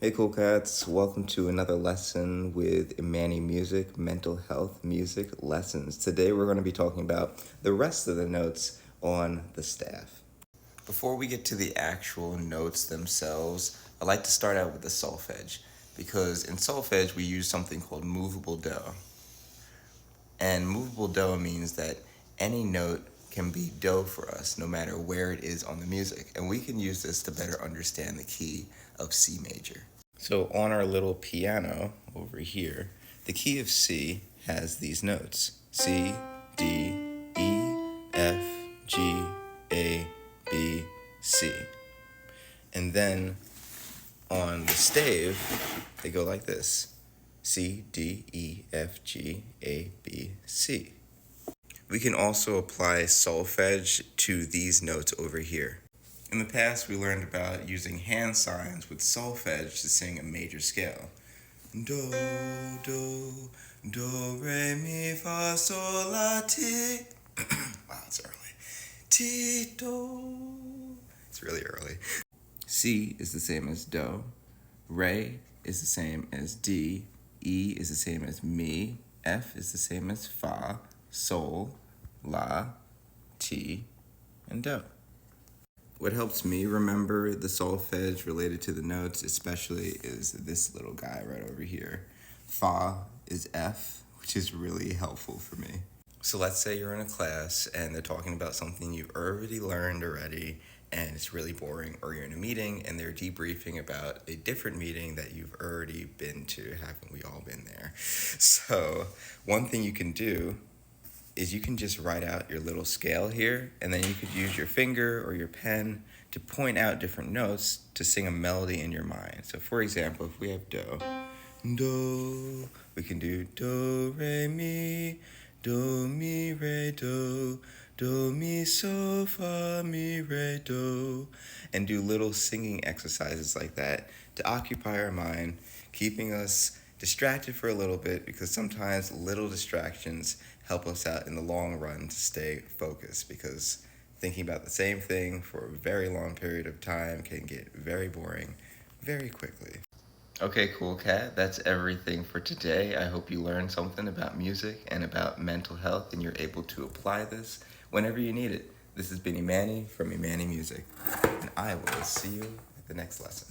Hey cool cats, welcome to another lesson with Imanni Music, mental health music lessons. Today we're going to be talking about the rest of the notes on the staff. Before we get to the actual notes themselves, I like to start out with the solfege, because in solfege we use something called movable do. And movable do means that any note can be do for us no matter where it is on the music, and we can use this to better understand the key of C major. So on our little piano over here, the key of C has these notes: C, D, E, F, G, A, B, C. And then on the stave, they go like this: C, D, E, F, G, A, B, C. We can also apply solfege to these notes over here. In the past, we learned about using hand signs with solfege to sing a major scale. Do, do, do, re, mi, fa, sol, la, ti. Wow, it's early. Ti, do. It's really early. C is the same as do. Re is the same as D. E is the same as mi. F is the same as fa. Sol, la, ti, and do. What helps me remember the solfege related to the notes especially is this little guy right over here. Fa is F, which is really helpful for me. So let's say you're in a class and they're talking about something you've already learned already and it's really boring, or you're in a meeting and they're debriefing about a different meeting that you've already been to. Haven't we all been there? So one thing you can do is you can just write out your little scale here, and then you could use your finger or your pen to point out different notes to sing a melody in your mind. So for example, if we have do, we can do do, re, mi, re, do, mi, so, fa, mi, re, do, and do little singing exercises like that to occupy our mind, keeping us distracted for a little bit, because sometimes little distractions help us out in the long run to stay focused, because thinking about the same thing for a very long period of time can get very boring very quickly. Okay, cool cat, that's everything for today. I hope you learned something about music and about mental health and you're able to apply this whenever you need it. This has been Imanni from Imanni Music, and I will see you at the next lesson.